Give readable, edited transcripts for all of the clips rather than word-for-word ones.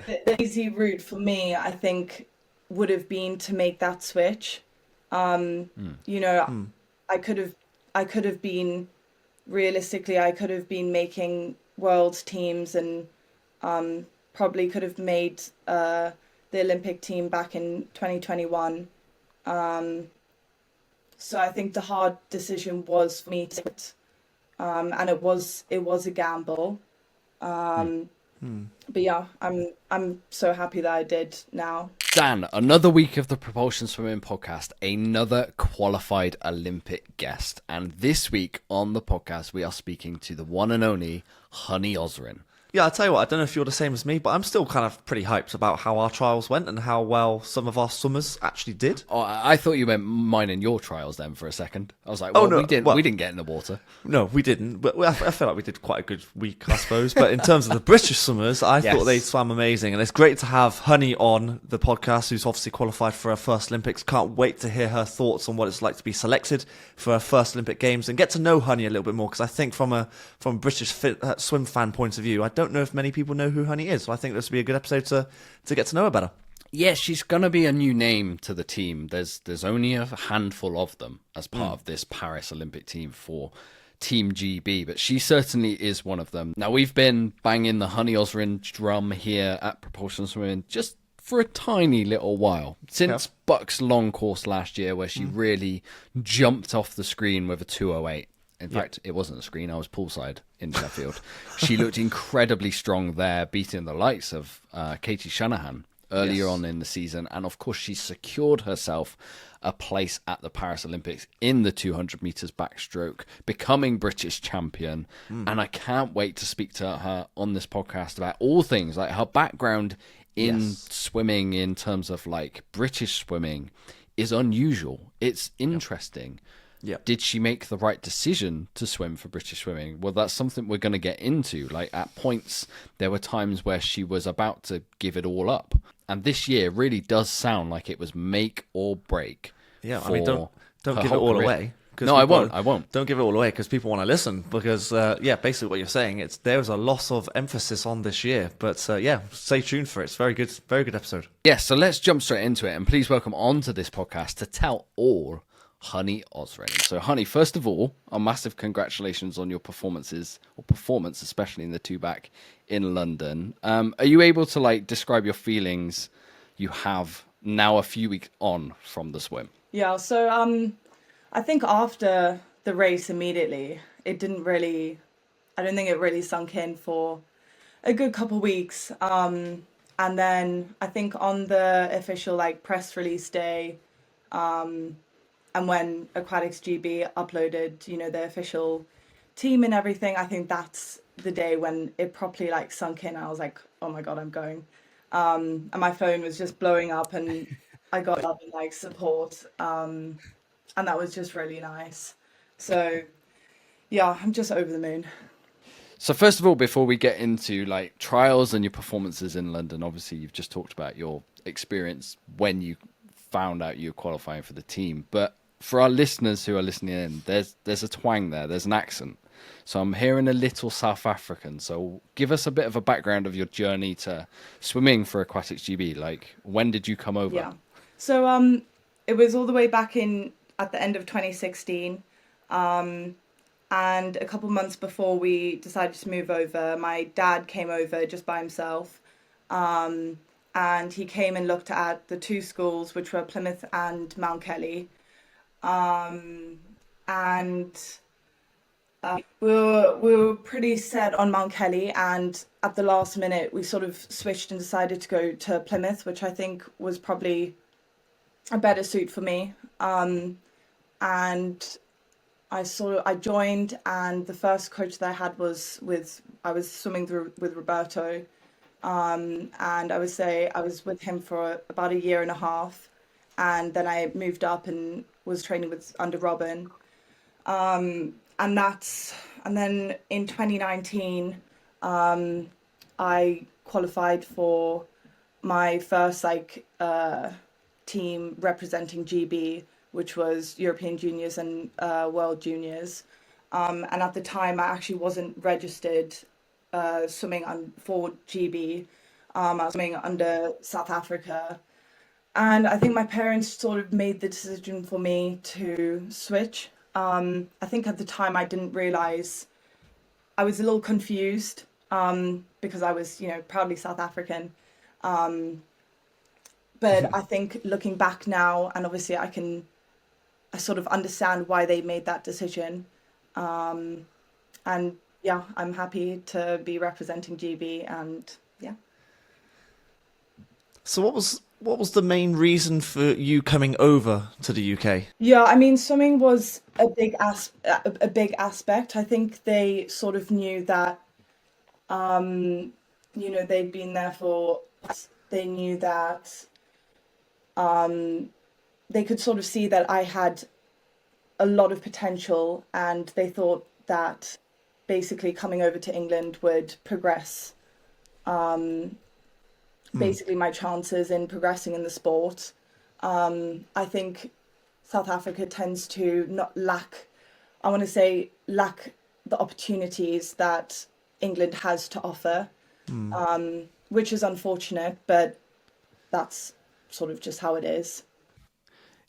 The easy route for me, I think, would have been to make that switch. Mm. You know, Hmm. I could have, I could have been realistically, I could have been making world teams and probably could have made the Olympic team back in 2021. Um, so I think the hard decision was for me to, and it was a gamble. Mm. Um, Hmm. but yeah, I'm so happy that I did now. Dan, another week of the Propulsion Swimming podcast, another qualified Olympic guest. And this week on the podcast, we are speaking to the one and only Honey Osrin. Yeah, I'll tell you what, I don't know if you're the same as me, but I'm still kind of pretty hyped about how our trials went and how well some of our swimmers actually did. Oh, I thought you meant mine and your trials then for a second. I was like, Oh, well, no, we didn't get in the water. No, we didn't. But I feel like we did quite a good week, I suppose. But in terms of the British swimmers, I thought they swam amazing. And it's great to have Honey on the podcast, who's obviously qualified for her first Olympics. Can't wait to hear her thoughts on what it's like to be selected for her first Olympic Games and get to know Honey a little bit more. Because I think from a British swim fan point of view, I don't know if many people know who Honey is. So I think this would be a good episode to get to know her better. Yeah, she's going to be a new name to the team. There's only a handful of them as part of this Paris Olympic team for Team GB, but she certainly is one of them. Now, we've been banging the Honey Osrin drum here at Propulsion Swimming just for a tiny little while. Since Buck's long course last year, where she really jumped off the screen with a 2:08. In fact, it wasn't a screen. I was poolside in Sheffield. She looked incredibly strong there, beating the likes of Katie Shanahan earlier on in the season. And of course, she secured herself a place at the Paris Olympics in the 200 meters backstroke, becoming British champion. And I can't wait to speak to her on this podcast about all things, like her background in swimming in terms of like British swimming is unusual. It's interesting. Yeah. Did she make the right decision to swim for British swimming? Well, that's something we're going to get into. Like at points, there were times where she was about to give it all up. And this year really does sound like it was make or break. Yeah, I mean, don't give it whole all career. away. No, I won't. Don't give it all away because people want to listen. Because basically what you're saying, there was a loss of emphasis on this year. But stay tuned for it. It's very good episode. Yeah, so let's jump straight into it. And please welcome onto this podcast to tell all Honey Osrin. So, Honey, first of all, a massive congratulations on your performance, especially in the two back in London. Are you able to describe your feelings you have now a few weeks on from the swim? Yeah, so I think after the race immediately, I don't think it really sunk in for a good couple of weeks. And then I think on the official press release day, and when Aquatics GB uploaded, the official team and everything, I think that's the day when it properly sunk in. I was like, oh my God, I'm going. And my phone was just blowing up and I got love and support. And that was just really nice. So yeah, I'm just over the moon. So first of all, before we get into trials and your performances in London, obviously you've just talked about your experience when you found out you were qualifying for the team. But for our listeners who are listening in, there's a twang there, there's an accent. So I'm hearing a little South African. So give us a bit of a background of your journey to swimming for Aquatics GB. When did you come over? Yeah. So it was all the way back at the end of 2016. And a couple months before we decided to move over, my dad came over just by himself. And he came and looked at the two schools, which were Plymouth and Mount Kelly. We were pretty set on Mount Kelly, and at the last minute we sort of switched and decided to go to Plymouth, which I think was probably a better suit for me. And I joined, and the first coach that I had I was swimming with Roberto. And I would say I was with him for about a year and a half, and then I moved up and was training under Robin. And then in 2019, I qualified for my first team representing GB, which was European Juniors and World Juniors. And at the time, I actually wasn't registered swimming for GB. I was swimming under South Africa. And I think my parents sort of made the decision for me to switch. I think at the time I didn't realize, I was a little confused because I was, proudly South African. But I think looking back now, and obviously I sort of understand why they made that decision. And yeah, I'm happy to be representing GB, and yeah. So what was the main reason for you coming over to the UK? Yeah, I mean, swimming was a big aspect. I think they sort of knew that, they'd been there for, they knew that they could sort of see that I had a lot of potential, and they thought that basically coming over to England would progress basically my chances in progressing in the sport. I think South Africa tends to not lack, I want to say, lack the opportunities that England has to offer, which is unfortunate, but that's sort of just how it is.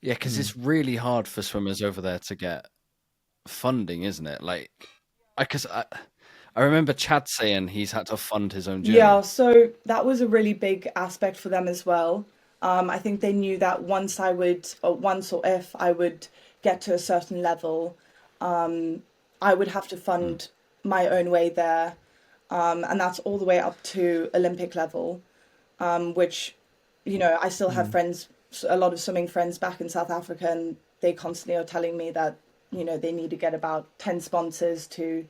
Yeah, because it's really hard for swimmers over there to get funding, isn't it? Like, I remember Chad saying he's had to fund his own Yeah, journey. so that was a really big aspect for them as well. I think they knew that once or if I would get to a certain level, I would have to fund my own way there. And that's all the way up to Olympic level, which, I still have friends, a lot of swimming friends back in South Africa, and they constantly are telling me that, they need to get about 10 sponsors to,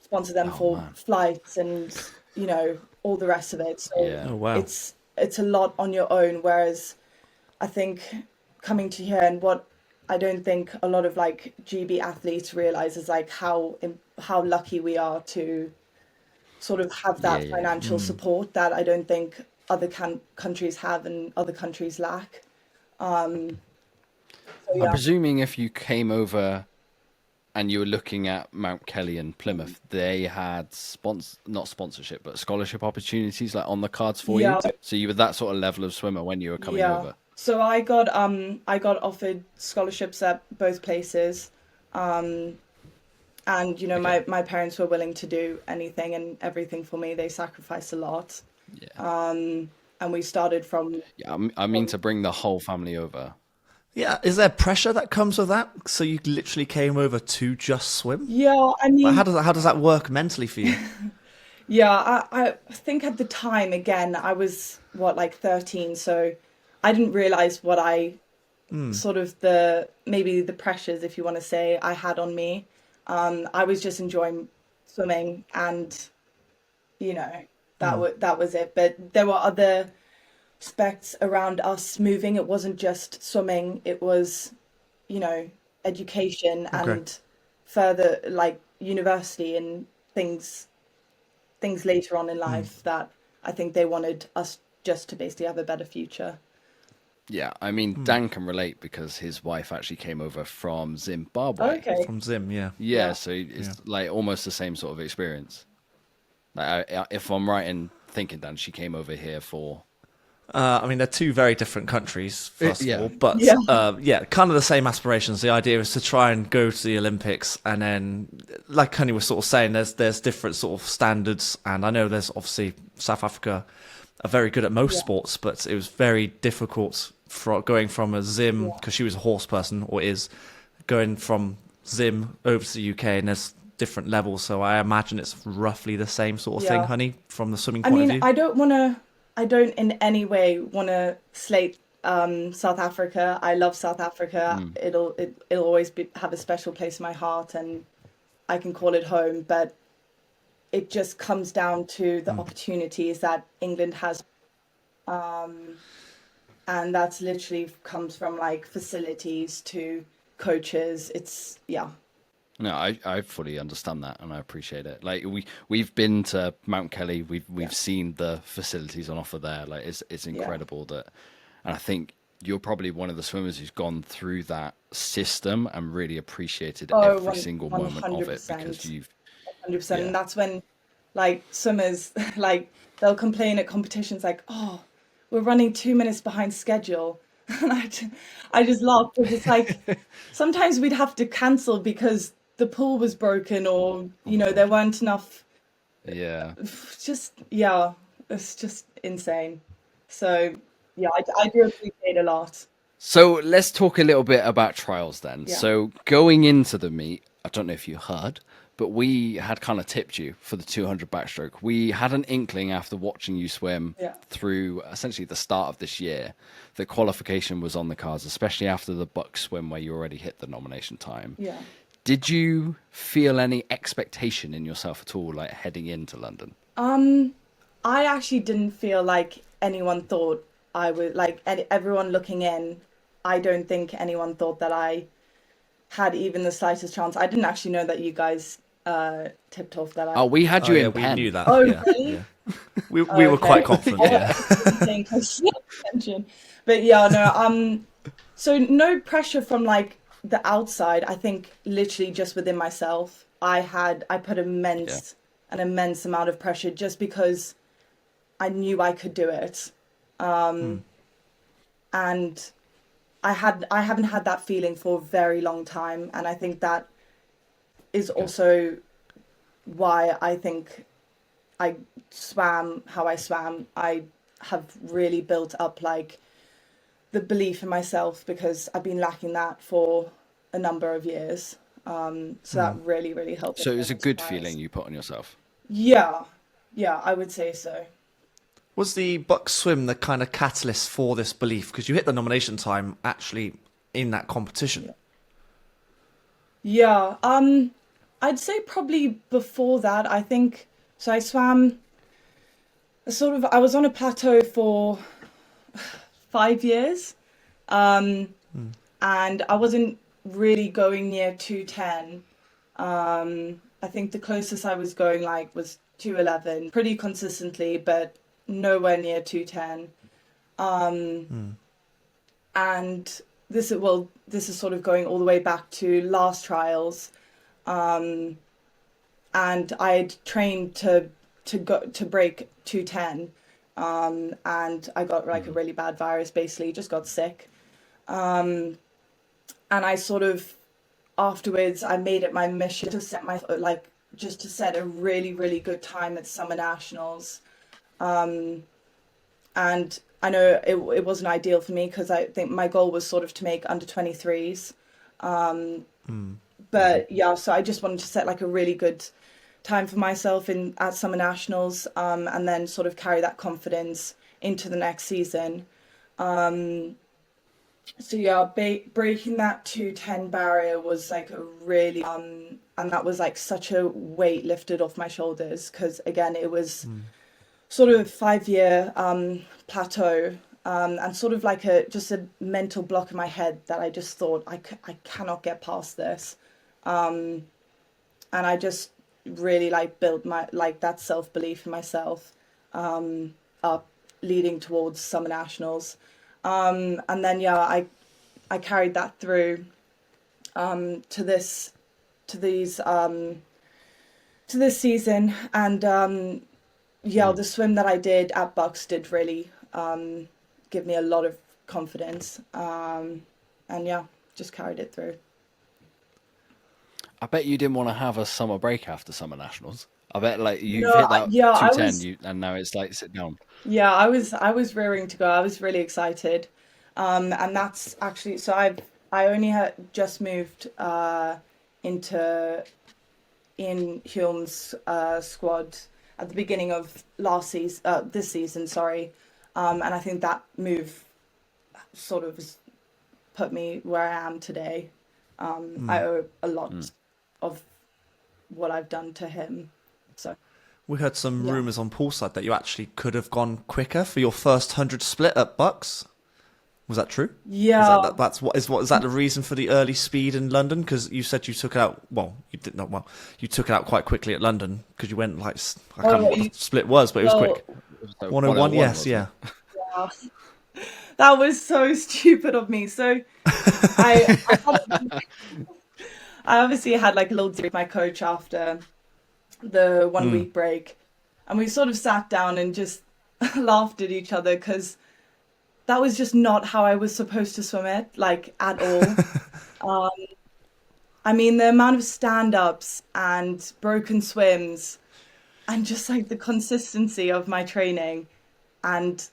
sponsor them Oh for man. flights and, all the rest of it. So Yeah. Oh wow. it's a lot on your own, whereas I think coming to here, and what I don't think a lot of like GB athletes realize is like how lucky we are to sort of have Yeah, that yeah. financial support that I don't think other countries have and other countries lack. So I'm yeah. presuming if you came over and you were looking at Mount Kelly and Plymouth, they had not sponsorship, but scholarship opportunities like on the cards for you. Yeah. So you were that sort of level of swimmer when you were coming Yeah. over. So I got offered scholarships at both places. And Okay. my parents were willing to do anything and everything for me. They sacrificed a lot. Yeah. And we started from, Yeah, I mean to bring the whole family over. Yeah, is there pressure that comes with that? So you literally came over to just swim? yeah, I Like, mean, how does that work mentally for you? yeah, I think at the time, again, I was like 13, so I didn't realize what sort of maybe the pressures, if you want to say, I had on me. I was just enjoying swimming, and that was it. But there were other aspects around us moving. It wasn't just swimming, it was, education Okay. and further like university and things later on in life that I think they wanted us just to basically have a better future. Yeah, I mean Dan can relate because his wife actually came over from Zimbabwe. Okay. From Zim, yeah. Yeah, Yeah. so it's like almost the same sort of experience. Like, if I'm right in thinking, Dan, she came over here for. I mean, they're two very different countries, first Yeah. of all, but Yeah. yeah, kind of the same aspirations. The idea is to try and go to the Olympics, and then, like Honey was sort of saying, there's different sort of standards, and I know there's obviously South Africa are very good at most Yeah. sports, but it was very difficult for going from a Zim, Yeah. because she was a horse person, or is, going from Zim over to the UK, and there's different levels, so I imagine it's roughly the same sort of thing, Yeah. Honey, from the swimming I point of mean, view. I don't in any way want to slate South Africa. I love South Africa. It'll always have a special place in my heart, and I can call it home. But it just comes down to the opportunities that England has, and that's literally comes from like facilities to coaches. It's yeah. No, I fully understand that and I appreciate it. Like we've been to Mount Kelly, we've seen the facilities on offer there. Like it's incredible that, and I think you're probably one of the swimmers who's gone through that system and really appreciated Oh, every single moment of it 100%. because you've 100%. yeah And that's when like swimmers like they'll complain at competitions like, oh, we're running 2 minutes behind schedule. And I just laugh because it's like sometimes we'd have to cancel because the pool was broken or, there weren't enough. Yeah. Yeah, it's just insane. So, yeah, I do appreciate a lot. So let's talk a little bit about trials then. Yeah. So going into the meet, I don't know if you heard, but we had kind of tipped you for the 200 backstroke. We had an inkling after watching you swim through essentially the start of this year that qualification was on the cards, especially after the buck swim where you already hit the nomination time. Yeah. Did you feel any expectation in yourself at all, like heading into London? I actually didn't feel like anyone thought I would, like everyone looking in, I don't think anyone thought that I had even the slightest chance. I didn't actually know that you guys tipped off that I... Oh, we had you in we pen. knew that. Oh, yeah, really? Yeah. We were quite confident. Yeah. Paying close attention. But yeah, no, so no pressure from like the outside. I think literally just within myself, I put an immense amount of pressure just because I knew I could do it. And I haven't had that feeling for a very long time, and I think that is also why I think I swam how I swam. I have really built up like the belief in myself because I've been lacking that for a number of years. So that really, really helped. So it was a good feeling you put on yourself. Yeah, I would say so. Was the buck swim the kind of catalyst for this belief? Because you hit the nomination time actually in that competition. Yeah, I'd say probably before that. I think so. I swam I was on a plateau for 5 years, and I wasn't really going near 210. I think the closest I was going like was 211 pretty consistently, but nowhere near 210. And this is sort of going all the way back to last trials. And I had trained to break 210. And I got like a really bad virus, basically just got sick. And I sort of afterwards I made it my mission to set a really, really good time at summer nationals. And I know it wasn't ideal for me because I think my goal was sort of to make under 23s. But yeah, so I just wanted to set like a really good time for myself at summer nationals, and then sort of carry that confidence into the next season. So yeah, breaking that 210 barrier was like a really, and that was like such a weight lifted off my shoulders because again, it was sort of a 5-year plateau, and sort of like just a mental block in my head that I just thought I cannot get past this, and I just really like built my that self-belief in myself up leading towards summer nationals, and then yeah, I carried that through to this season, and the swim that I did at Bucks did really give me a lot of confidence, and yeah, just carried it through. I bet you didn't want to have a summer break after summer nationals. I bet like you've hit that 210 and now it's like sit down. Yeah, I was rearing to go. I was really excited, and that's actually so I only had just moved into Ian Hume's squad at the beginning of this season, sorry, and I think that move sort of has put me where I am today. I owe a lot of what I've done to him. So we heard some rumours on poolside that you actually could have gone quicker for your first 100 split at Bucks. Was that true? Yeah. Is that the reason for the early speed in London? Because you said you took it out. Well, you did not. Well, you took it out quite quickly at London because you went like I can't remember what the split was, but it was quick. 101. Yes, yeah. Yeah. That was so stupid of me. So I obviously had like a little deal with my coach after the 1 week break, And we sort of sat down and just laughed at each other because that was just not how I was supposed to swim it, like at all. I mean, the amount of stand-ups and broken swims and just like the consistency of my training and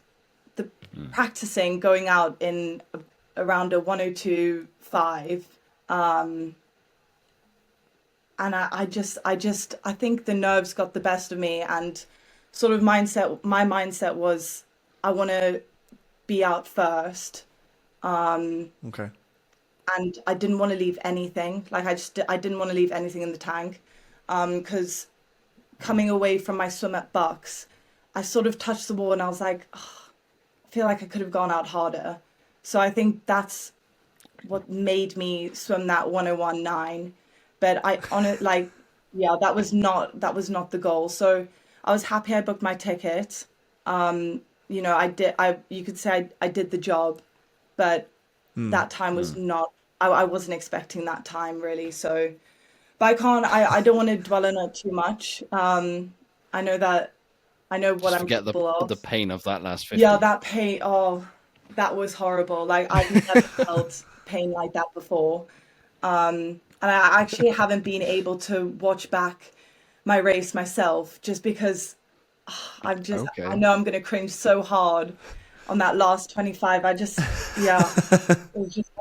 the practicing going out in around a 102.5. And I think the nerves got the best of me, and sort of my mindset was I want to be out first. Okay. And I didn't want to leave anything. Like I didn't want to leave anything in the tank. Because coming away from my swim at Bucks, I sort of touched the wall and I was like, oh, I feel like I could have gone out harder. So I think that's what made me swim that 101.9. But that was not the goal. So I was happy I booked my ticket. You could say I did the job, but that time was not, I wasn't expecting that time really. So, but I don't want to dwell on it too much. I know what I'm Forget capable of. the pain of that last 50. Yeah, that pain, oh, that was horrible. Like I've never felt pain like that before. And I actually haven't been able to watch back my race myself just because I know I'm going to cringe so hard on that last 25. It was just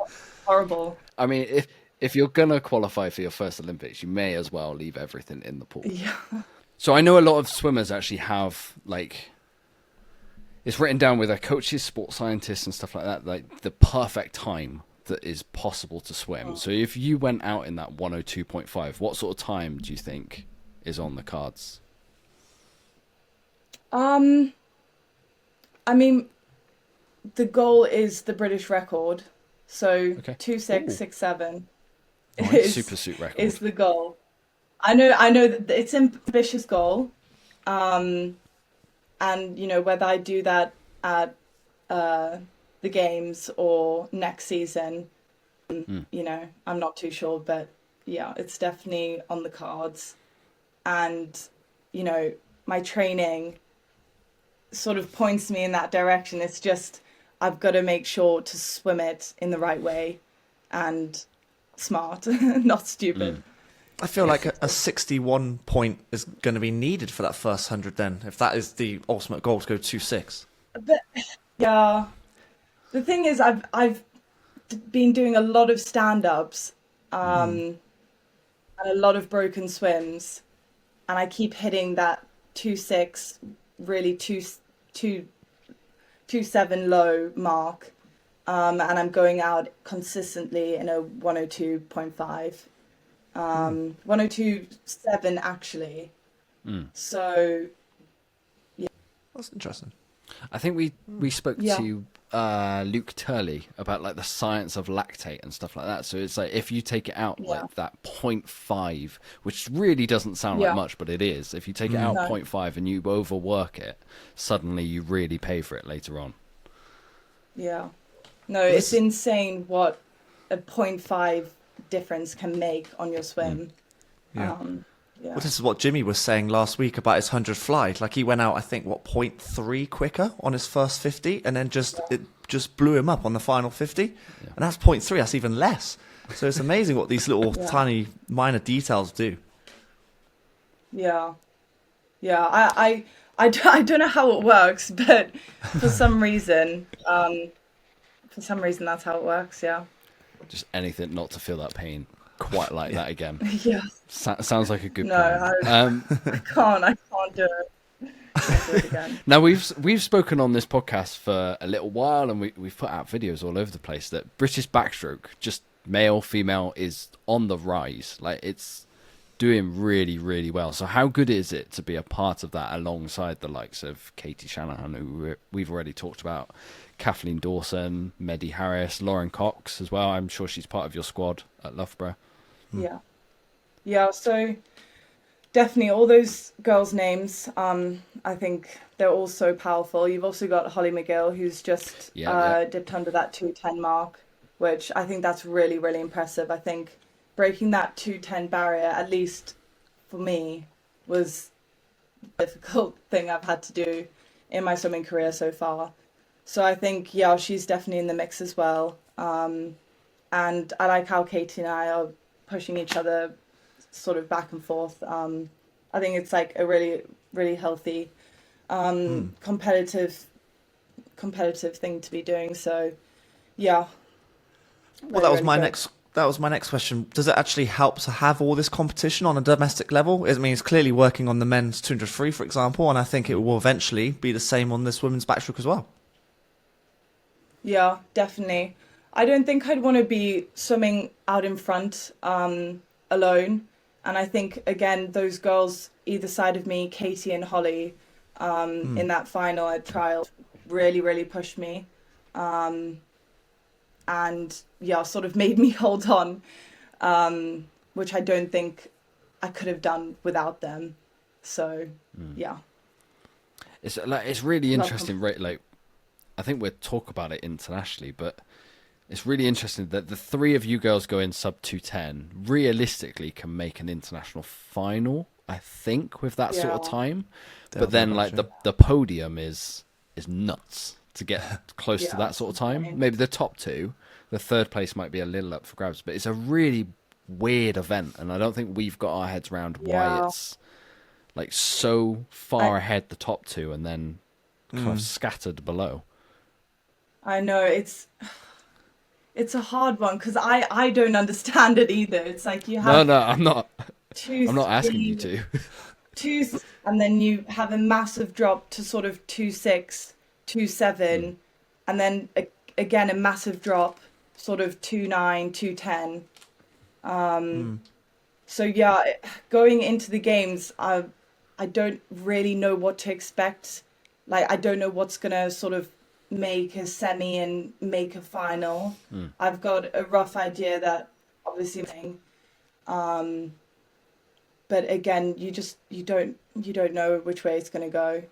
horrible. I mean, if you're going to qualify for your first Olympics, you may as well leave everything in the pool. Yeah. So I know a lot of swimmers actually have, like, it's written down with their coaches, sports scientists and stuff like that, like the perfect time that is possible to swim. So if you went out in that 102.5, what sort of time do you think is on the cards? I mean, the goal is the British record. So 2.667 Super suit record is the goal. I know that it's an ambitious goal. And whether I do that at the games or next season, I'm not too sure, but yeah, it's definitely on the cards. And my training sort of points me in that direction. It's just I've got to make sure to swim it in the right way and smart, not stupid. I feel like a 61 point is going to be needed for that first 100 then, if that is the ultimate goal, to go 2.6. But yeah, the thing is I've been doing a lot of stand-ups and a lot of broken swims, and I keep hitting that 2.6, really 2.7 low mark, and I'm going out consistently in a 102.5, 102.7 actually. So yeah, That's interesting. I think we spoke to Luke Turley about like the science of lactate and stuff like that. So it's like if you take it out like that 0.5, which really doesn't sound like much, but it is. If you take it out 0.5 and you overwork it, suddenly you really pay for it later on. Yeah. No, it's insane what a 0.5 difference can make on your swim. Well, this is what Jimmy was saying last week about his 100 fly. Like he went out, I think, 0.3 quicker on his first 50, and then it just blew him up on the final 50. And that's 0.3. That's even less. So it's amazing what these little tiny minor details do. Yeah. I don't know how it works, but for some reason that's how it works. Yeah. Just anything not to feel that pain quite like that again. Yeah. Sounds like a good plan. I can't do it. Can't do it again. Now we've spoken on this podcast for a little while, and we've put out videos all over the place that British backstroke, just male, female, is on the rise. Like it's doing really, really well. So how good is it to be a part of that alongside the likes of Katie Shanahan, who we've already talked about, Kathleen Dawson, Meddy Harris, Lauren Cox as well? I'm sure she's part of your squad at Loughborough. Yeah, so definitely all those girls' names, I think they're all so powerful. You've also got Holly McGill, who's just dipped under that 210 mark, which I think that's really, really impressive. I think breaking that 210 barrier, at least for me, was difficult thing I've had to do in my swimming career so far. So I think, yeah, she's definitely in the mix as well. And I like how Katie and I are pushing each other sort of back and forth. I think it's like a really, really healthy, competitive thing to be doing. So, yeah. Well, that was my next question. Does it actually help to have all this competition on a domestic level? I mean, it's clearly working on the men's 200 free, for example, and I think it will eventually be the same on this women's backstroke as well. Yeah, definitely. I don't think I'd want to be swimming out in front alone. And I think, again, those girls either side of me, Katie and Holly, in that final at trial, really, really pushed me. And yeah, sort of made me hold on, which I don't think I could have done without them. So, yeah. It's really interesting, right? Like, I think we'll talk about it internationally, but it's really interesting that the three of you girls go in sub 210 realistically can make an international final, I think, with that sort of time. But then like the podium is nuts to get close to that sort of time. Maybe the top two, the third place might be a little up for grabs, but it's a really weird event, and I don't think we've got our heads around why it's like so far ahead the top two and then kind of scattered below. I know it's a hard one because I don't understand it either. It's like you have I'm not I'm asking you to. And then you have a massive drop to sort of 2.6, 2.7, and then again a massive drop, sort of 2.9, 2.10. So yeah, going into the games, I don't really know what to expect. Like I don't know what's gonna sort of make a semi and make a final. I've got a rough idea that obviously, but again, you don't know which way it's going to go.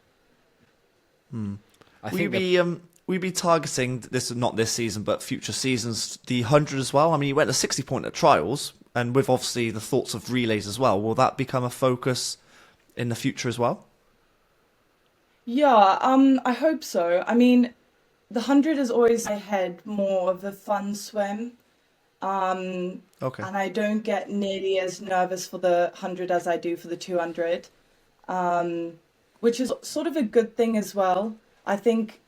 We'd be targeting this, not this season, but future seasons, the 100 as well. I mean, you went to 60 point at trials, and with obviously the thoughts of relays as well. Will that become a focus in the future as well? Yeah, I hope so. I mean, the 100 is always my head more of a fun swim. Okay. And I don't get nearly as nervous for the 100 as I do for the 200, which is sort of a good thing as well. I think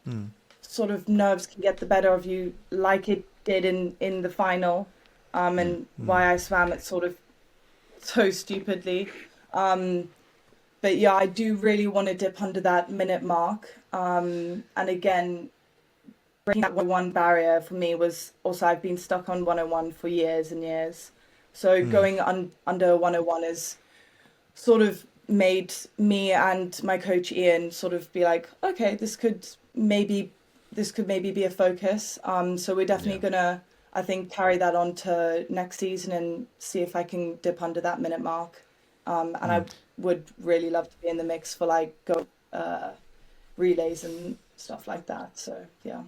sort of nerves can get the better of you like it did in the final, and why I swam it sort of so stupidly. But yeah, I do really want to dip under that minute mark. And again, breaking that 101 barrier for me was also, I've been stuck on 101 for years and years. So going under 101 has sort of made me and my coach Ian sort of be like, okay, this could maybe be a focus. So we're definitely gonna, I think, carry that on to next season and see if I can dip under that minute mark. And I would really love to be in the mix for like relays and stuff like that. So yeah.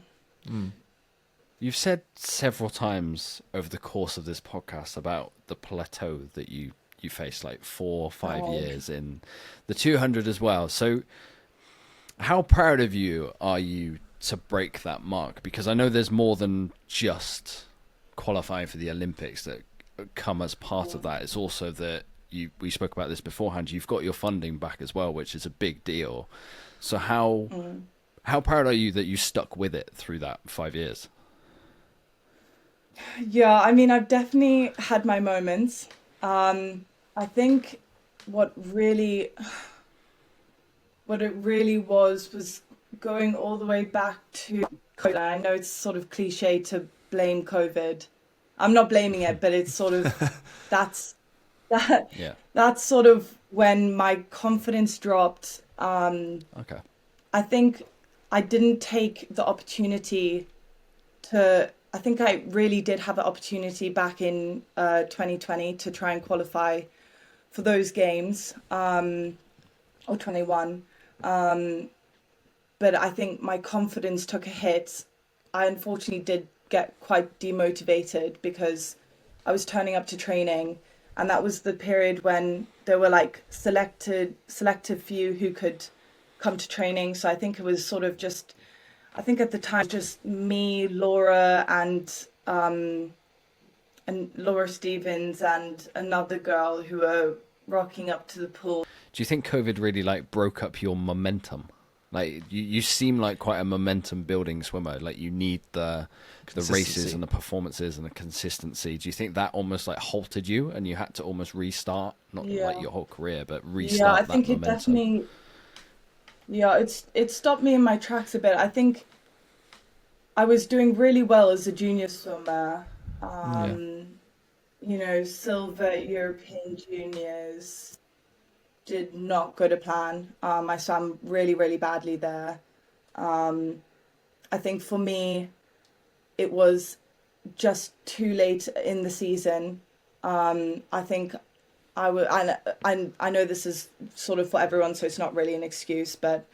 You've said several times over the course of this podcast about the plateau that you faced, like 4 or 5 years in the 200 as well. So how proud of you are you to break that mark? Because I know there's more than just qualifying for the Olympics that come as part of that. It's also that we spoke about this beforehand, you've got your funding back as well, which is a big deal. So how proud are you that you stuck with it through that 5 years? Yeah, I mean, I've definitely had my moments. I think what it really was going all the way back to COVID. I know it's sort of cliche to blame COVID. I'm not blaming it, but it's sort of that's sort of when my confidence dropped. Okay. I think I didn't take the opportunity to. I think I really did have an opportunity back in 2020 to try and qualify for those games, or 21. But I think my confidence took a hit. I unfortunately did get quite demotivated because I was turning up to training and that was the period when there were like selective few who could come to training. So I think it was sort of just, I think at the time just me, Laura, and Laura Stevens and another girl who were rocking up to the pool. Do you think COVID really like broke up your momentum? Like you seem like quite a momentum building swimmer. Like you need the races and the performances and the consistency. Do you think that almost like halted you and you had to almost restart, not like your whole career, but restart that momentum? It definitely, it stopped me in my tracks a bit. I think I was doing really well as a junior swimmer. You know, silver European juniors, did not go to plan. I swam really, really badly there. I think for me, it was just too late in the season. I think I know this is sort of for everyone, so it's not really an excuse, but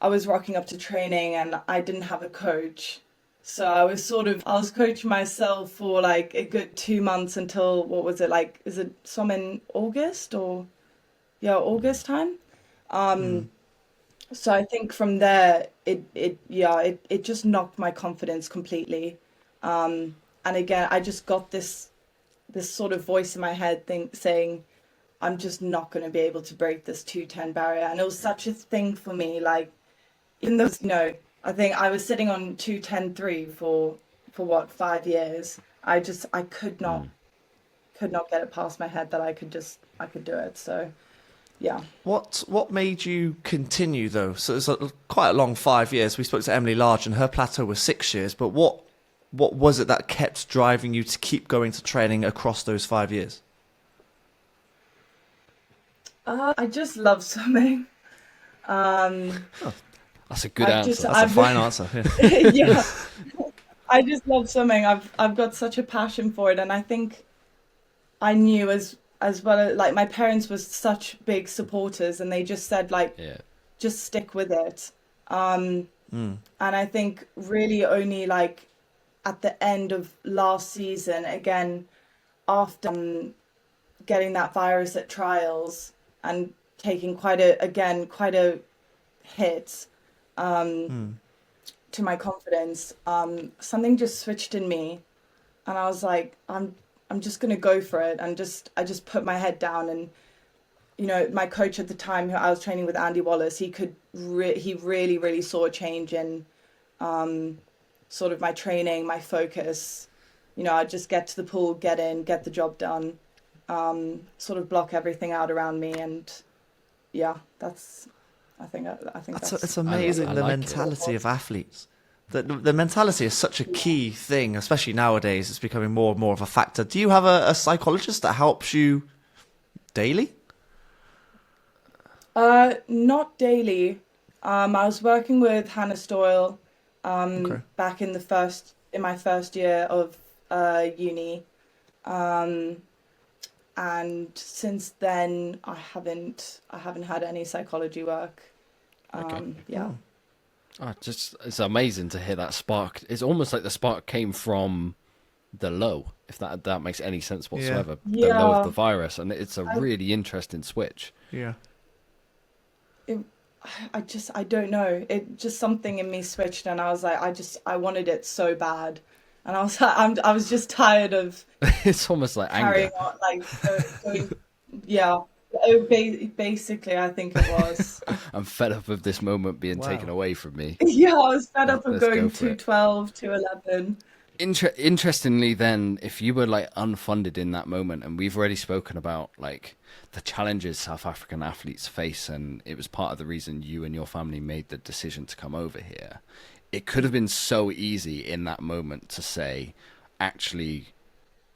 I was rocking up to training and I didn't have a coach. So I was coaching myself for like a good 2 months until, what was it, like, is it swim in August or, yeah, August time? So I think from there, it just knocked my confidence completely. And again, I just got this sort of voice in my head saying, I'm just not going to be able to break this 210 barrier. And it was such a thing for me, like, in those, you know, I think I was sitting on 210.3 for what, 5 years. I could not get it past my head that I could do it. So yeah. What made you continue though? So it's quite a long 5 years. We spoke to Emily Large and her plateau was 6 years, but what was it that kept driving you to keep going to training across those 5 years? I just love swimming. That's a good answer. That's a fine answer. Yeah. Yeah. I just love swimming. I've got such a passion for it, and I think I knew as well, like my parents were such big supporters, and they just said like, just stick with it. And I think really only like at the end of last season, again, after getting that virus at trials and taking quite a hit to my confidence, something just switched in me, and I was like, I'm just gonna go for it, and I just put my head down. And you know, my coach at the time, who I was training with, Andy Wallace, he really saw a change in sort of my training, my focus. You know, I'd just get to the pool, get in, get the job done, sort of block everything out around me, and yeah, I think it's amazing, the mentality of athletes. The mentality is such a key thing, especially nowadays. It's becoming more and more of a factor. Do you have a psychologist that helps you daily? Not daily. I was working with Hannah Stoyle back in my first year of uni, and since then I haven't had any psychology work. Yeah. It's amazing to hear that spark. It's almost like the spark came from the low, if that makes any sense whatsoever. The low of the virus, and it's a really interesting switch. Yeah. I don't know. It just, something in me switched, and I was like, I wanted it so bad, and I was like, I was just tired of. It's almost like carrying anger. On, like going, yeah. Basically, I think it was. I'm fed up of this moment being taken away from me. Yeah, I was fed up of Let's going go for it. 212, 211. Interestingly, then, if you were like unfunded in that moment, and we've already spoken about like the challenges South African athletes face, and it was part of the reason you and your family made the decision to come over here. It could have been so easy in that moment to say, actually,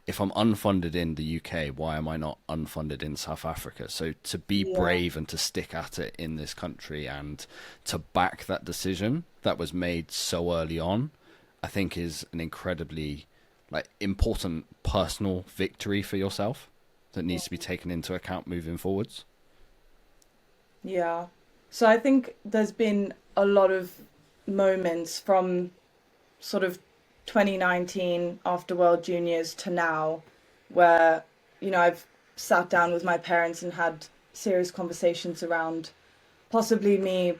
if I'm unfunded in the UK, why am I not unfunded in South Africa? So to be brave and to stick at it in this country and to back that decision that was made so early on, I think is an incredibly like important personal victory for yourself that needs to be taken into account moving forwards. Yeah. So I think there's been a lot of moments from sort of 2019 after World Juniors to now where, you know, I've sat down with my parents and had serious conversations around possibly me,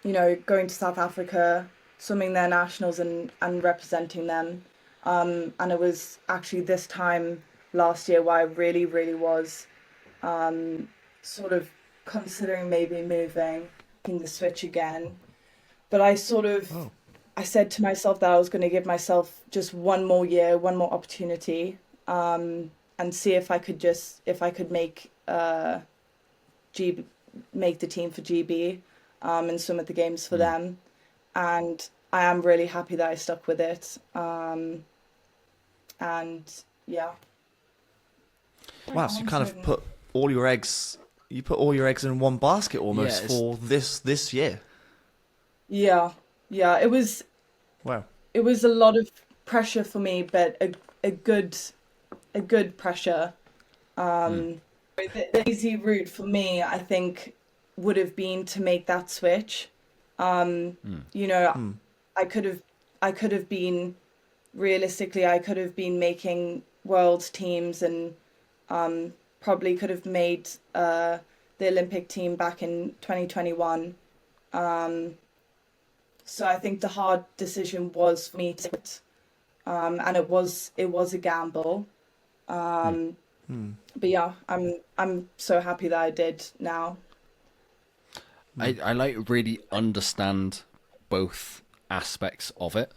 going to South Africa, swimming their nationals and representing them. And it was actually this time last year where I really, really was sort of considering maybe moving, making the switch again. But I I said to myself that I was going to give myself just one more year, one more opportunity, and see if I could make make the team for GB, and swim at the games for them. And I am really happy that I stuck with it. And yeah. Wow, so you kind of put all your eggs in one basket almost for this year. Yeah. It was It was a lot of pressure for me, but a good pressure. The easy route for me, I think, would have been to make that switch. I could have been, realistically, I could have been making world teams and probably could have made the Olympic team back in 2021. So I think the hard decision was for me to, and it was a gamble. But yeah, I'm so happy that I did now. I like really understand both aspects of it,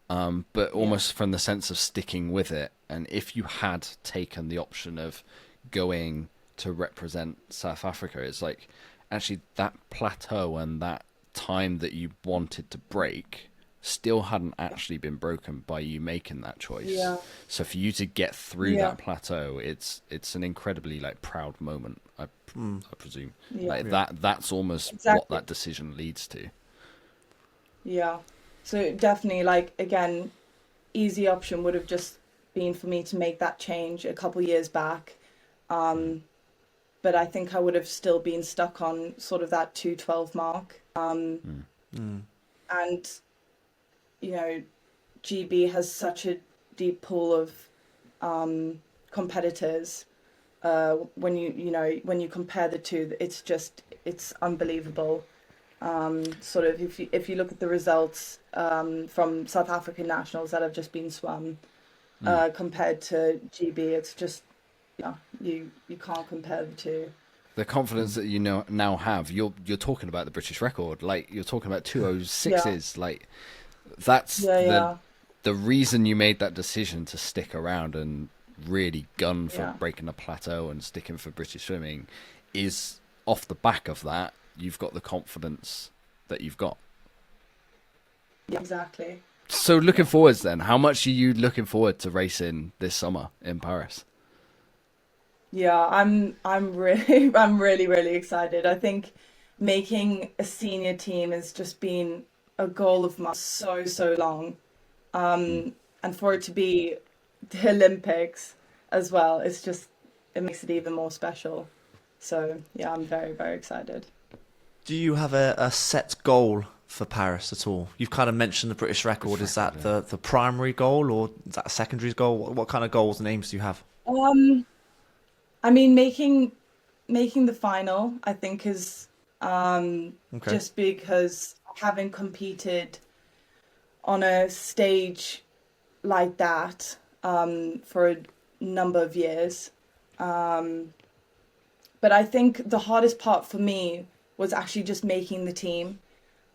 but almost from the sense of sticking with it. And if you had taken the option of going to represent South Africa, it's like actually that plateau and that time that you wanted to break still hadn't actually been broken by you making that choice. Yeah. So for you to get through that plateau, it's an incredibly proud moment. I presume that's almost what that decision leads to. Yeah. So definitely, again, easy option would have just been for me to make that change a couple years back. But I think I would have still been stuck on sort of that 2:12 mark. And GB has such a deep pool of competitors. When you compare the two, it's unbelievable. Sort of if you look at the results from South African nationals that have just been swum compared to GB, it's just you can't compare the two. The confidence that you now have, you're talking about the British record, you're talking about 2:06s, that's the reason you made that decision to stick around and really gun for breaking a plateau and sticking for British swimming is off the back of that. You've got the confidence that you've got. Yeah, exactly. So looking forwards then, how much are you looking forward to racing this summer in Paris? Yeah, I'm really, really excited. I think making a senior team has just been a goal of mine so long. And for it to be the Olympics as well, it makes it even more special. So yeah, I'm very, very excited. Do you have a set goal for Paris at all? You've kind of mentioned the British record. Is that the primary goal, or is that a secondary goal? What kind of goals and aims do you have? I mean, making the final, I think, is just because having competed on a stage like that for a number of years. But I think the hardest part for me was actually just making the team.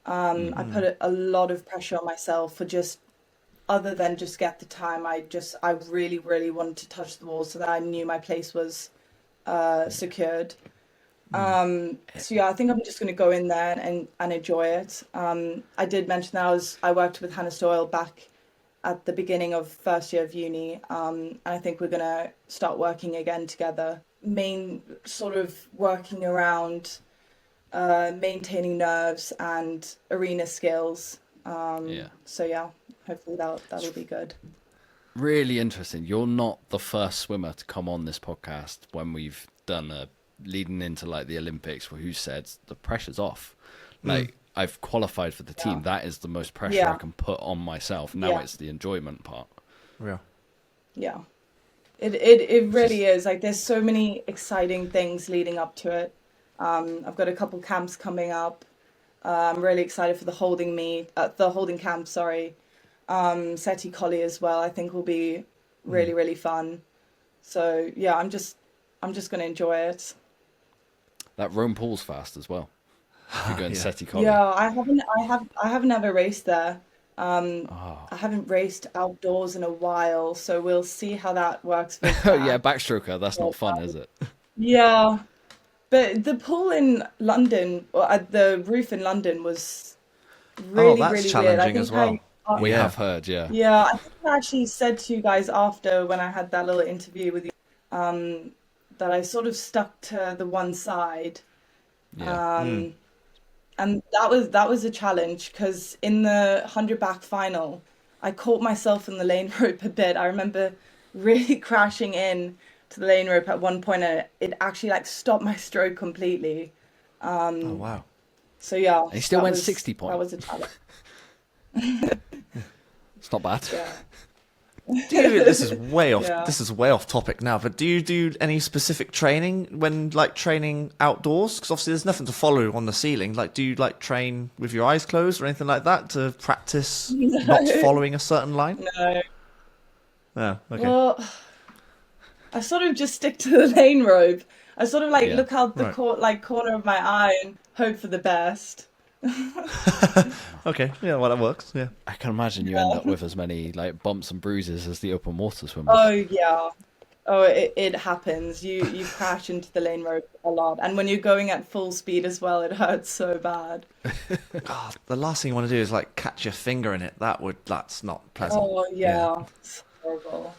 I put a lot of pressure on myself for other than just get the time. I really, really wanted to touch the wall so that I knew my place was secured. So yeah, I think I'm just going to go in there and enjoy it. I did mention that I worked with Hannah Doyle back at the beginning of first year of uni, and I think we're going to start working again together. Main sort of working around maintaining nerves and arena skills. So yeah, hopefully that'll be good. Really interesting. You're not the first swimmer to come on this podcast when we've done leading into the Olympics who said the pressure's off. I've qualified for the team. That is the most pressure I can put on myself. Now it's the enjoyment part. Yeah. Yeah. It really is. Like, there's so many exciting things leading up to it. I've got a couple camps coming up. I'm really excited for the holding camp, sorry. Seti Collie as well, I think will be really, really fun. So yeah, I'm just going to enjoy it. That Rome pool's fast as well. If you're going Seti Collie. Yeah, I haven't ever raced there. I haven't raced outdoors in a while, so we'll see how that works with Oh that. yeah, backstroker. That's not fun, is it? Yeah, but the pool in London, or at the roof in London, was really, that's really weird. I challenging think as well. We Yeah. have heard, yeah. yeah, I think I actually said to you guys after when I had that little interview with you, that I sort of stuck to the one side. Yeah. And that was a challenge because in the 100 back final, I caught myself in the lane rope a bit. I remember really crashing in to the lane rope at one point, and it actually like stopped my stroke completely. Oh wow. So yeah, And he still that went was 60 point. That was a challenge. It's not bad. Yeah. This is way off. Yeah. This is way off topic now. But do you do any specific training when like training outdoors? Because obviously there's nothing to follow on the ceiling. Like, do you like train with your eyes closed or anything like that to practice not following a certain line? No. Oh, okay. Well, I sort of just stick to the lane rope. I sort of like Yeah. look out the Right. corner of my eye and hope for the best. Okay. Yeah. Well, that works. Yeah. I can imagine you end up with as many like bumps and bruises as the open water swimmers. Oh yeah. Oh, it happens. You crash into the lane rope a lot, and when you're going at full speed as well, it hurts so bad. God, the last thing you want to do is like catch your finger in it. That's not pleasant. Oh yeah, it's horrible.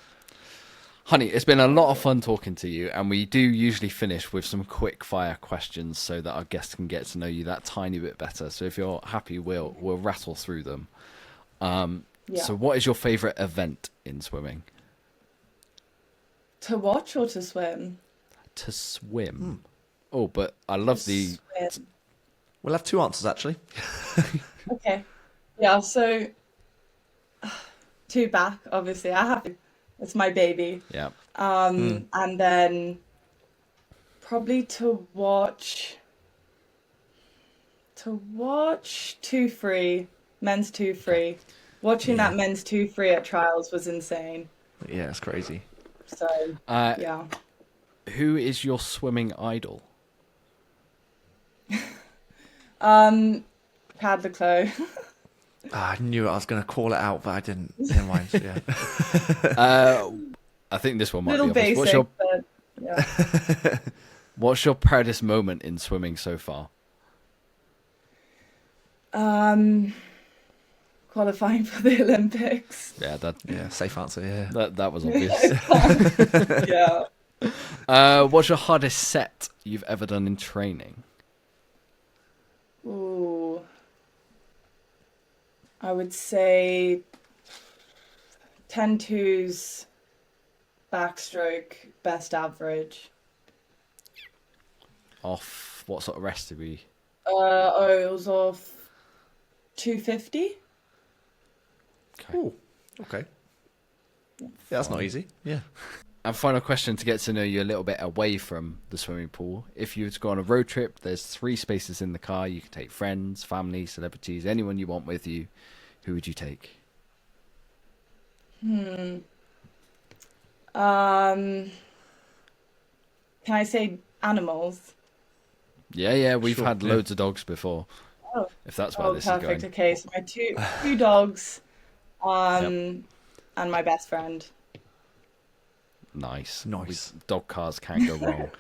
Honey, it's been a lot of fun talking to you, and we do usually finish with some quick fire questions so that our guests can get to know you that tiny bit better. So if you're happy, we'll rattle through them. Yeah. So what is your favourite event in swimming? To watch or to swim? To swim. Oh, but I love the... Swim. We'll have two answers actually. Okay. Yeah. So two back, obviously. I have to. It's my baby. Yeah. And then probably to watch 2 free, men's 2 free. Watching that men's 2 free at trials was insane. Yeah, it's crazy. So yeah. Who is your swimming idol? Pad the Clo. I knew I was going to call it out, but I didn't. Never mind. Yeah. I think this one might Little be obvious. basic, but yeah. What's your proudest moment in swimming so far? Qualifying for the Olympics. Yeah. Safe answer. Yeah. That was obvious. Yeah. What's your hardest set you've ever done in training? Ooh. I would say 10-2's backstroke best average. Off what sort of rest did we? It was off 250. Okay. Ooh. Okay. Yeah, that's not easy. Yeah. And final question to get to know you a little bit away from the swimming pool. If you were to go on a road trip, there's 3 spaces in the car. You can take friends, family, celebrities, anyone you want with you. Who would you take? Can I say animals? Yeah, we've Sure, had yeah. loads of dogs before. Oh, If that's where oh, this perfect. is going. Okay, so my two dogs, and my best friend. Nice. Nice. Dog cars can't go wrong.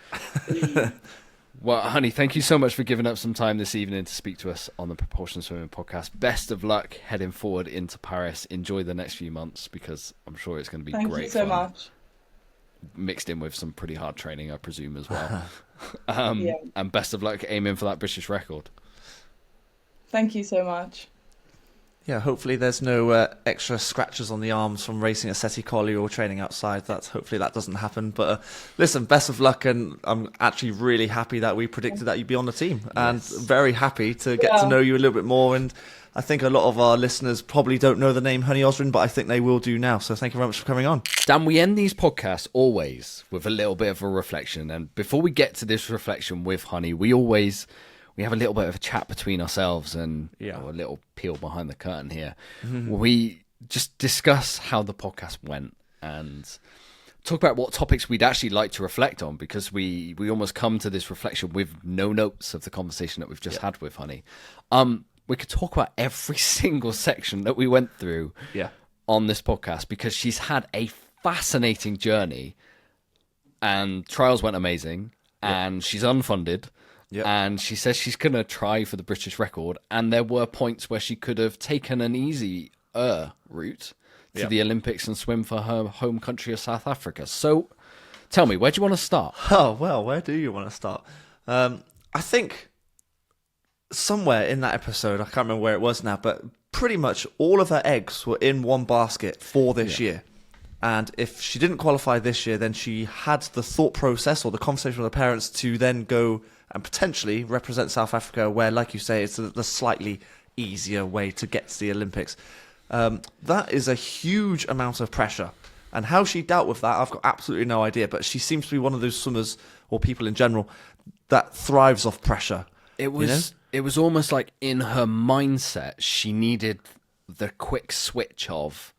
Well, honey, thank you so much for giving up some time this evening to speak to us on the Propulsion Swimming podcast. Best of luck heading forward into Paris. Enjoy the next few months because I'm sure it's going to be Thank great you so fun. much. Mixed in with some pretty hard training, I presume, as well. Yeah. And best of luck aiming for that British record. Thank you so much. Yeah, hopefully there's no extra scratches on the arms from racing a Seti Collie or training outside. Hopefully that doesn't happen. But listen, best of luck, and I'm actually really happy that we predicted that you'd be on the team, and very happy to get to know you a little bit more. And I think a lot of our listeners probably don't know the name Honey Osrin, but I think they will do now. So thank you very much for coming on. Dan, we end these podcasts always with a little bit of a reflection. And before we get to this reflection with Honey, we have a little bit of a chat between ourselves and a little peel behind the curtain here. We just discuss how the podcast went and talk about what topics we'd actually like to reflect on, because we almost come to this reflection with no notes of the conversation that we've just had with Honey. We could talk about every single section that we went through on this podcast, because she's had a fascinating journey and trials went amazing and she's unfunded. Yep. And she says she's going to try for the British record. And there were points where she could have taken an easier route to the Olympics and swim for her home country of South Africa. So tell me, where do you want to start? Oh, well, where do you want to start? I think somewhere in that episode, I can't remember where it was now, but pretty much all of her eggs were in one basket for this year. And if she didn't qualify this year, then she had the thought process or the conversation with her parents to then go and potentially represent South Africa, where, like you say, it's the slightly easier way to get to the Olympics. That is a huge amount of pressure. And how she dealt with that, I've got absolutely no idea. But she seems to be one of those swimmers, or people in general, that thrives off pressure. It was almost like in her mindset, she needed the quick switch of...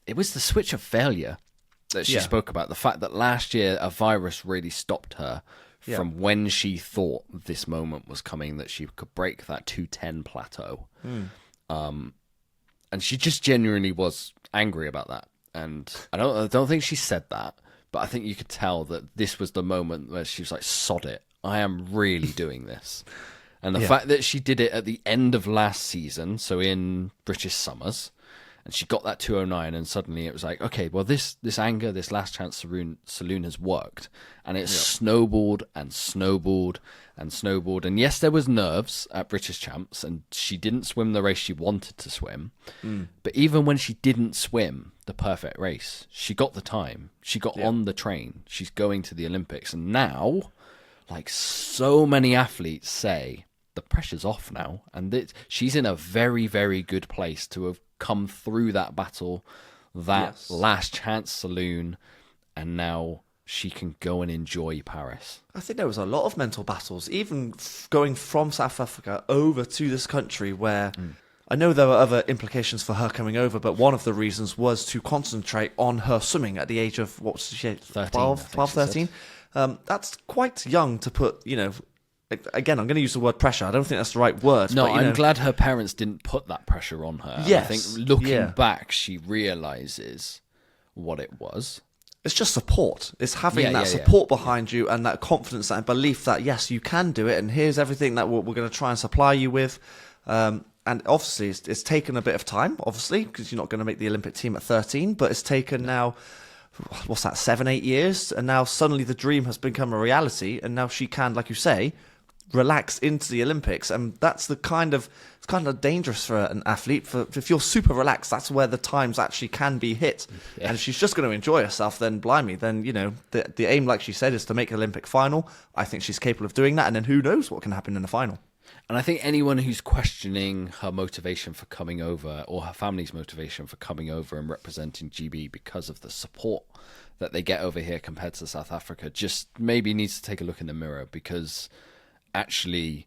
It was the switch of failure that she spoke about. The fact that last year a virus really stopped her from when she thought this moment was coming, that she could break that 210 plateau. And she just genuinely was angry about that. And I don't think she said that, but I think you could tell that this was the moment where she was like, sod it, I am really doing this. And the fact that she did it at the end of last season, so in British Summers, and she got that 209, and suddenly it was like, okay, well, this anger, this last chance saloon has worked. And it snowballed and snowballed and snowballed. And yes, there was nerves at British Champs, and she didn't swim the race she wanted to swim. But even when she didn't swim the perfect race, she got the time. She got on the train. She's going to the Olympics. And now, like so many athletes say, the pressure's off now. And she's in a very, very good place to have come through that battle, that last chance saloon, and now she can go and enjoy Paris. I think there was a lot of mental battles, even going from South Africa over to this country, where I know there were other implications for her coming over, but one of the reasons was to concentrate on her swimming at the age of, what was she, 12, 13? That's quite young to put, again, I'm going to use the word pressure. I don't think that's the right word. No, but, I'm glad her parents didn't put that pressure on her. Yes. I think looking back, she realizes what it was. It's just support. It's having that support behind you and that confidence and belief that, yes, you can do it, and here's everything that we're going to try and supply you with. And obviously, it's taken a bit of time, obviously, because you're not going to make the Olympic team at 13, but it's taken now, what's that, 7-8 years? And now suddenly the dream has become a reality, and now she can, like you say, relax into the Olympics. And that's it's kind of dangerous for an athlete. If you're super relaxed, that's where the times actually can be hit. And if she's just going to enjoy herself, then blimey, then the aim, like she said, is to make an Olympic final. I think she's capable of doing that, and then who knows what can happen in the final. And I think anyone who's questioning her motivation for coming over, or her family's motivation for coming over and representing GB because of the support that they get over here compared to South Africa, just maybe needs to take a look in the mirror, because actually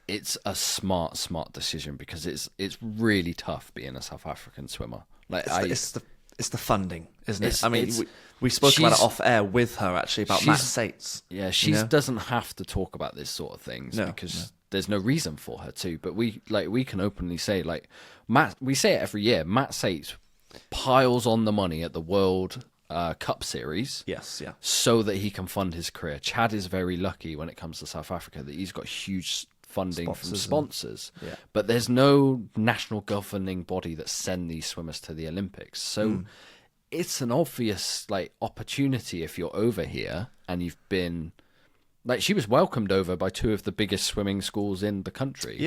it's a smart decision, because it's really tough being a South African swimmer. Like it's the funding, isn't it? I mean, we spoke about it off air with her, actually, about Matt Sates. Yeah, she doesn't have to talk about this sort of things because there's no reason for her to. But we can openly say, like, Matt, we say it every year, Matt Sates piles on the money at the World Cup Series, so that he can fund his career. Chad is very lucky when it comes to South Africa that he's got huge funding from sponsors, but there's no national governing body that send these swimmers to the Olympics. So it's an obvious opportunity if you're over here and you've been she was welcomed over by two of the biggest swimming schools in the country.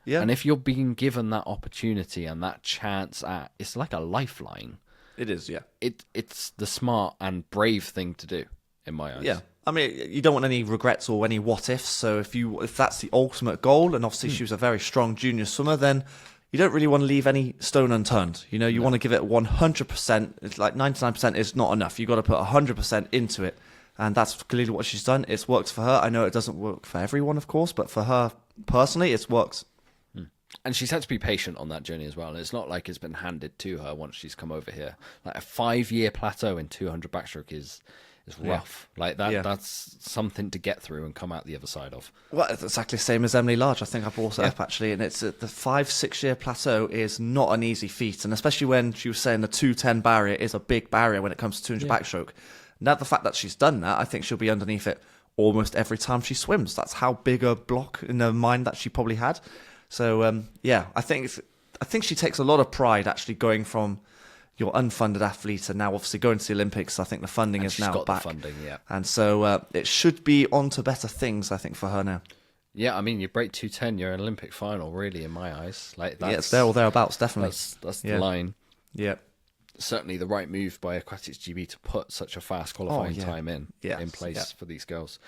And if you're being given that opportunity and that chance it's like a lifeline. It is, It's the smart and brave thing to do. in my eyes. Yeah. I mean, you don't want any regrets or any what ifs. So if that's the ultimate goal, and obviously she was a very strong junior swimmer, then you don't really want to leave any stone unturned. You know, you want to give it 100%. It's like 99% is not enough. You've got to put 100% into it. And that's clearly what she's done. It's worked for her. I know it doesn't work for everyone, of course, but for her personally, it works. And she's had to be patient on that journey as well. And it's not like it's been handed to her once she's come over here. Like a 5-year plateau in 200 backstroke is rough. Like that's something to get through and come out the other side of. Well, it's exactly the same as Emily Large. I think I brought it up actually, and it's the 5-6 year plateau is not an easy feat, and especially when she was saying the 210 barrier is a big barrier when it comes to 200 backstroke. Now the fact that she's done that, I think she'll be underneath it almost every time she swims. That's how big a block in her mind that she probably had. So I think she takes a lot of pride actually going from your unfunded athlete and now obviously going to the Olympics. I think the funding is now back. The funding, yeah. And so it should be on to better things, I think, for her now. Yeah, I mean, you break 210, you're an Olympic final, really, in my eyes. Like that's, it's there or thereabouts, definitely. That's the line. Yeah. Certainly the right move by Aquatics GB to put such a fast qualifying time in place for these girls.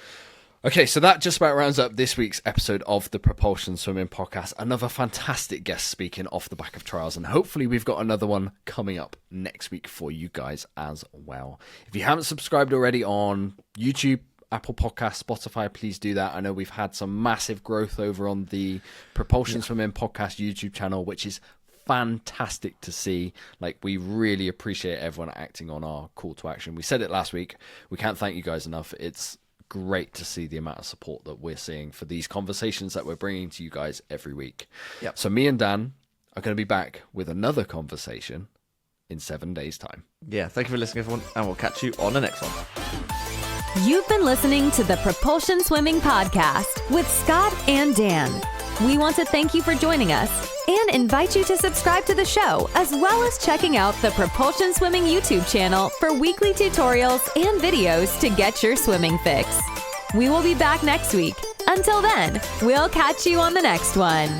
Okay, so that just about rounds up this week's episode of the Propulsion Swimming Podcast. Another fantastic guest speaking off the back of trials, and hopefully we've got another one coming up next week for you guys as well. If you haven't subscribed already on YouTube, Apple Podcasts, Spotify, please do that. I know we've had some massive growth over on the Propulsion Swimming Podcast YouTube channel, which is fantastic to see. Like, we really appreciate everyone acting on our call to action. We said it last week. We can't thank you guys enough. It's great to see the amount of support that we're seeing for these conversations that we're bringing to you guys every week. Yep. So me and Dan are going to be back with another conversation in 7 days' time. Yeah, thank you for listening, everyone, and we'll catch you on the next one. You've been listening to the Propulsion Swimming Podcast with Scott and Dan. We want to thank you for joining us and invite you to subscribe to the show, as well as checking out the Propulsion Swimming YouTube channel for weekly tutorials and videos to get your swimming fix. We will be back next week. Until then, we'll catch you on the next one.